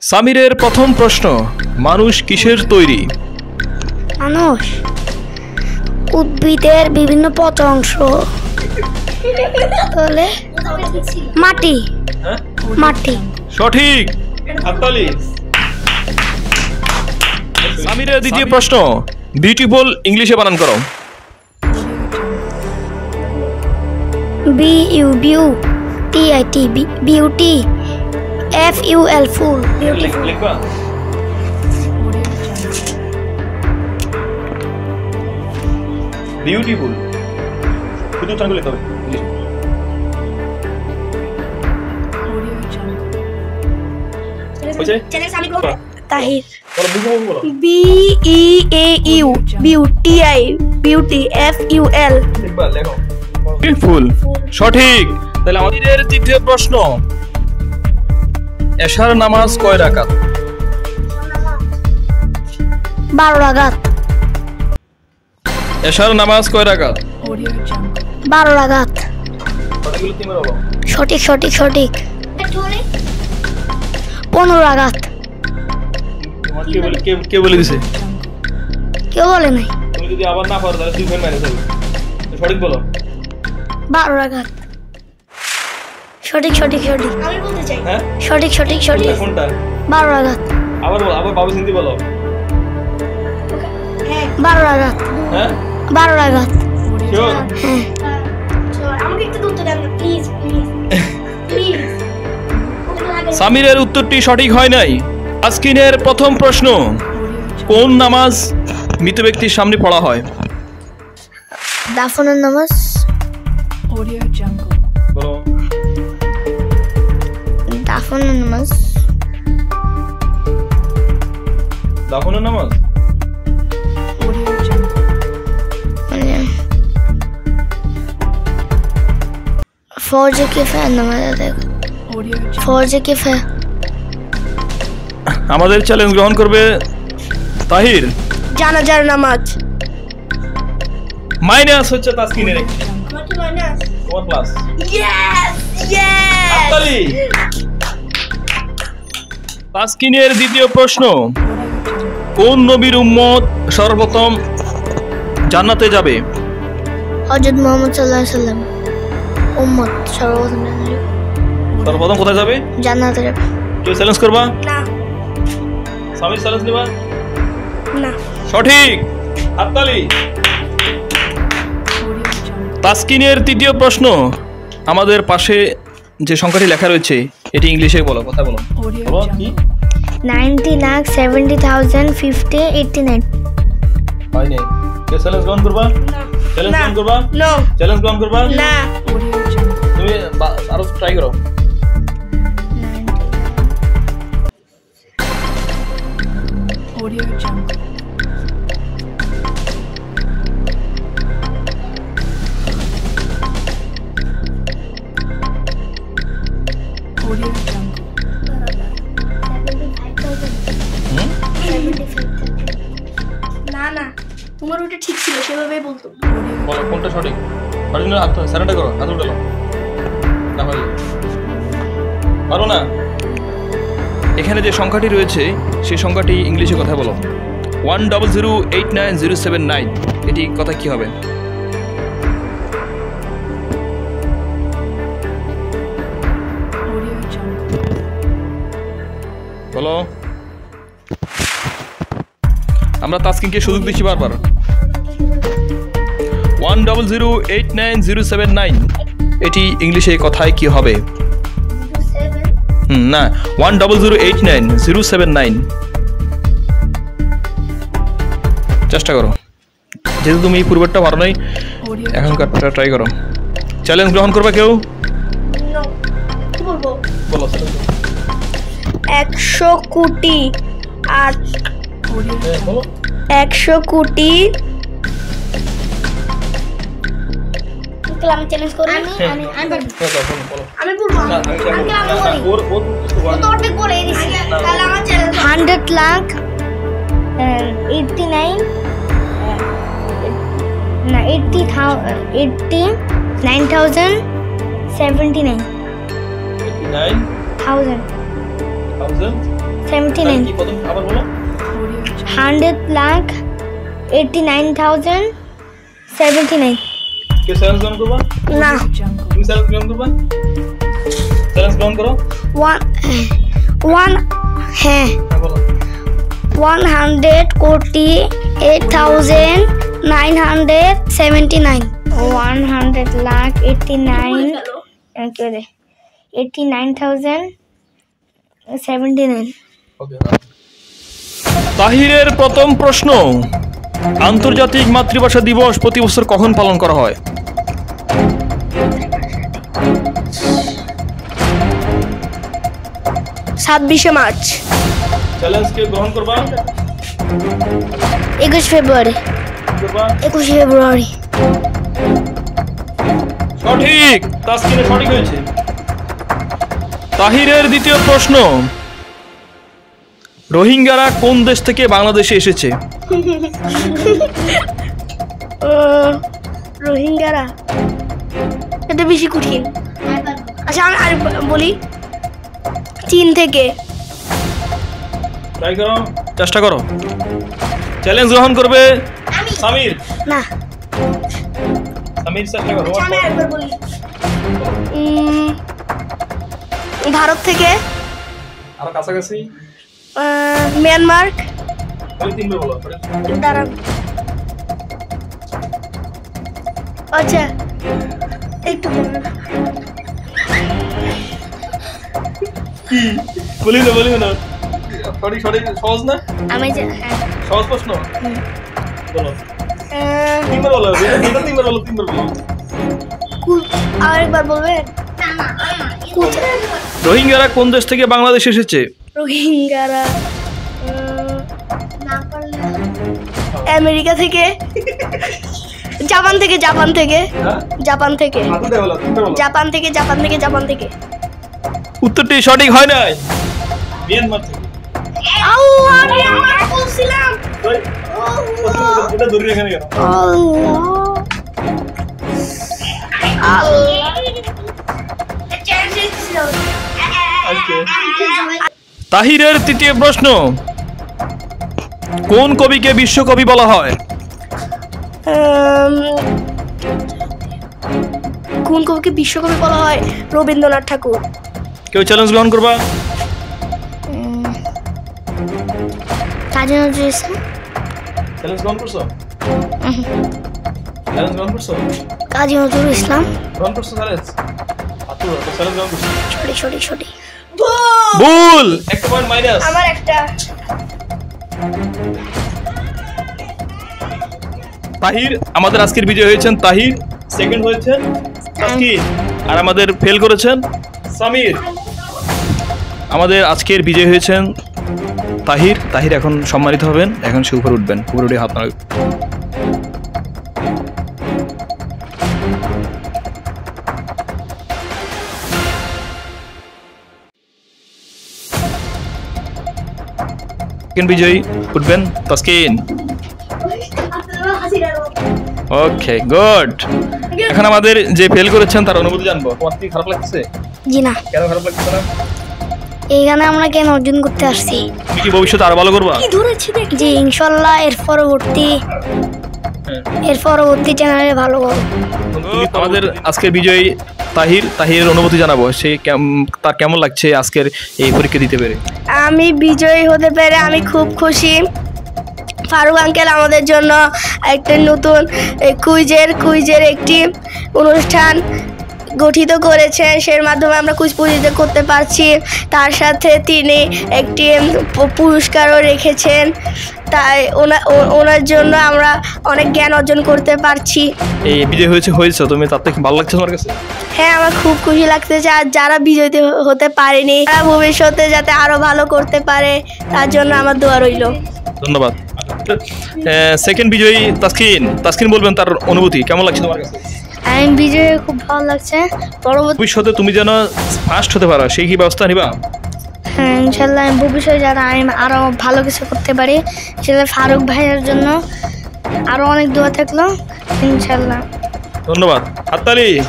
সামিরের প্রথম প্রশ্ন, মানুষ কিসের তৈরি? মানুষ উদ্ভিদের বিভিন্ন পচা অংশ। তাহলে মাটি। মাটি সঠিক। হাততালি। সামিরের দ্বিতীয় প্রশ্ন, বিউটিফুল ইংলিশে বানান করো। BUT বিউটি, FUL ফুল। লিখবা। বিউটিফুল শুধু টাঙ্গু লিখতে হবে তাহির। বলো। BEAU বিউটিআই বিউটি, FUL লেখো। বিউটিফুল সঠিক। তাহলে আমাদের তৃতীয় প্রশ্ন, এশার নামাজ কয় রাকাত? 12 রাকাত। এশার নামাজ কয় রাকাত? 12 রাকাত। কতগুলো তুমি বলো? সঠিক সঠিক সঠিক। 15 রাকাত। তোমার কে বলে দিছে? কেউ বলে নাই। তুমি যদি আবার না পারো তাহলে 2 পয়েন্ট মাইনাস হবে। সঠিক বলো। 12 রাকাত। সঠিক সঠিক সঠিক। আমি বলতে চাই। হ্যাঁ সঠিক সঠিক সঠিক। কোনটা? 12 রাকাত। আবার বলো, আবার বাবু সিন্ধি বলো। 12 রাকাত। হ্যাঁ 12 রাকাত। শিওর? হ্যাঁ। আমাকে একটু উত্তর দেন না প্লিজ প্লিজ প্লিজ। সামিরের উত্তরটি সঠিক হয় নাই। তাসকিনের প্রথম প্রশ্ন, কোন নামাজ মৃত ব্যক্তির সামনে পড়া হয়? দাফনের নামাজ। বলো। দাফনের নামাজ। দাফনের নামাজ? ফরজে কিফায়া নামাজ আছে। ফরজে কিফায়া। আমাদের চ্যালেঞ্জ গ্রহণ করবে তাহির। জানাজার নামাজ। মাইনাস হচ্ছে তাসকিনের একটি। আমার কি মাইনাস? তোমার প্লাস। Yes yes. হাততালি। তাসকিনের দ্বিতীয় প্রশ্ন, কোন নবীর উম্মত সর্বপ্রথম জান্নাতে যাবে? হযরত মুহাম্মদ সাল্লাল্লাহু আলাইহি সাল্লাম উম্মত সর্বপ্রথম সর্বপ্রথম কোথায় যাবে? জান্নাতে যাবে। কেউ চ্যালেঞ্জ করবা? না সামির চ্যালেঞ্জ নিবা? না। সঠিক। হাততালি। তাসকিনের তৃতীয় প্রশ্ন, আমাদের পাশে যে সংখ্যাটি লেখা রয়েছে এটি ইংলিশে বলো, কথা বলো। বলো কি? 90,70,050 89। হয় নাই। কেউ চ্যালেঞ্জ গ্রহণ করবা? না। চ্যালেঞ্জ না। গ্রহণ করবা? নো চ্যালেঞ্জ গ্রহণ করবা? না। তুমি আরো ট্রাই করো। না না তোমার ওটা ঠিক ছিল সেভাবেই বলতো। বলো কোনটা সঠিক? সঠিক না? হাত স্যারেন্ডার করো, হাত উঠালো না হলে পারো না। এখানে যে সংখ্যাটি রয়েছে সেই সংখ্যাটি ইংলিশে কথা বলো। 1008909, এটি কথা কি হবে? বলো। আমরা তাসকিনকে সুযোগ দিচ্ছি বারবার। 1008909, এটি ইংলিশে কথায় কি হবে? না, 1008909। চেষ্টা করো, যেহেতু তুমি পূর্বেরটা পারো নাই এখনকারটা ট্রাই করো। চ্যালেঞ্জ গ্রহণ করবে কেউ? নো কি বলবো? বলো। 100 কোটি আর বলো। 100 কোটি। আমি চ্যালেঞ্জ করি। আমি পারবো। বলো। আমি বলবো। না, আমি বলি। ও তো অর্ধেক বলে দিছি। তাহলে আমার চ্যালেঞ্জ 100 লাখ 89 না 89,079,000 89,000 79 কি প্রথম আবার বলো 100,89,079 কে চ্যালেঞ্জ গ্রহণ করবা না তুমি চ্যালেঞ্জ গ্রহণ করবা চ্যালেঞ্জ গ্রহণ করো ওয়ান হ্যাঁ হ্যাঁ বলো 100,89,979 100,89,89,079 ওকে তাহিরের প্রথম প্রশ্ন আন্তর্জাতিক মাতৃভাষা দিবস প্রতি বছর কখন পালন করা হয় 26 মার্চ চ্যালেঞ্জ কে গ্রহণ করবা 21 ফেব্রুয়ারি করবা 21 ফেব্রুয়ারি সঠিক তাসকিনে সঠিক হয়েছে তাহিরের দ্বিতীয় প্রশ্ন রোহিঙ্গারা কোন দেশ থেকে বাংলাদেশে এসেছে রোহিঙ্গারা এটা বেশি কঠিন আচ্ছা আমি আর বলি চীন থেকে ট্রাই করো চেষ্টা করো চ্যালেঞ্জ গ্রহণ করবে সামির না সামির চেষ্টা করো আমি একবার বলি ভারত থেকে আরো কাছাকাছি মিয়ানমার তাহলে তিনবার বলো দাঁড়ান আচ্ছা একটু বলি না সঠিক সহজ না আমি যে হ্যাঁ সহজ প্রশ্ন বলো তিনবার বলো তিনবার বলো আরেকবার বলবেন না না রোহিঙ্গারা কোন দেশ থেকে বাংলাদেশ এসেছে রোহিঙ্গারা না পারলে আমেরিকা থেকে জাপান থেকে হ্যাঁ জাপান থেকে হাতে বলো তিনবার বলো জাপান থেকে উত্তরটি সঠিক হয় নাই মিয়ানমার থেকে আউ আমি আমার বলছিলাম ওই, এটা ধরে এখানে কেন তাহিরের তৃতীয় প্রশ্ন কোন কবিকে বিশ্বকবি বলা হয় কোন কবিকে বিশ্বকবি বলা হয় রবীন্দ্রনাথ ঠাকুর কেউ চ্যালেঞ্জ গ্রহণ করবা কাজী নজরুল ইসলাম চ্যালেঞ্জ গ্রহণ করছো চ্যালেঞ্জ গ্রহণ করছো কাজী নজরুল ইসলাম গ্রহণ করছো চ্যালেঞ্জ আতুর তো চ্যালেঞ্জ গ্রহণ করছো সরি ভুল একটা পয়েন্ট মাইনাস আমার একটা তাহির আমাদের আজকের বিজয় হয়েছেন তাহির সেকেন্ড হয়েছেন তাসকিন আর আমাদের ফেল করেছেন সামির আমাদের আজকের বিজয় হয়েছেন তাহির এখন সম্মানিত হবেন এখন সে উপরে উঠবেন উপরে উঠে হাত নাড়াবেন বিজয়ী উঠবেন তাসকিন ওকে গুড এখন আমাদের যে ফেল করেছেন তার অনুভূতি জানবো তোমার কি খারাপ লাগছে জি না কেন খারাপ লাগছে না এই গানে আমরা কেন অর্জন করতে আসছি তুমি কি ভবিষ্যতে আরো ভালো করবা জি ইনশাল্লাহ এর পরবর্তী চ্যানেলে ভালো করব আমাদের আজকের বিজয়ী তাহিরের অনুভূতি জানাবো সে তার কেমন লাগছে আজকের এই পরীক্ষা দিতে পেরে আমি বিজয়ী হতে পেরে আমি খুব খুশি ফারুক আঙ্কেল আমাদের জন্য একটা নতুন কুইজের একটি অনুষ্ঠান গঠিত করেছেন সের মাধ্যমে আমরা কুইজ প্রতিযোগিতা করতে পারছি তার সাথে তিনি একটি পুরস্কারও রেখেছেন তাই ওনার জন্য আমরা অনেক জ্ঞান অর্জন করতে পারছি এই বিজয় হয়েছে তুমি তার থেকে ভালো লাগছে তোমার কাছে হ্যাঁ আমার খুব খুশি লাগতেছে আর যারা বিজয়ী হতে পারেনি তারা ভবিষ্যতে যাতে আরো ভালো করতে পারে তার জন্য আমার দোয়া রইল ধন্যবাদ সেকেন্ড বিজয়ী তাসকিন বলবেন তার অনুভূতি কেমন লাগছে তোমার কাছে আমি বিজয়ী খুব ভালো লাগছে ভবিষ্যতে তুমি যেন ফার্স্ট হতে পারো সেই কি ব্যবস্থা নিবা হ্যাঁ ইনশাল্লাহ আমি ভবিষ্যতে যারা আমি আরো ভালো কিছু করতে পারি সেটা ফারুক ভাইয়ের জন্য আরো অনেক দোয়া থাকলো ইনশাল্লাহ ধন্যবাদ হাততালি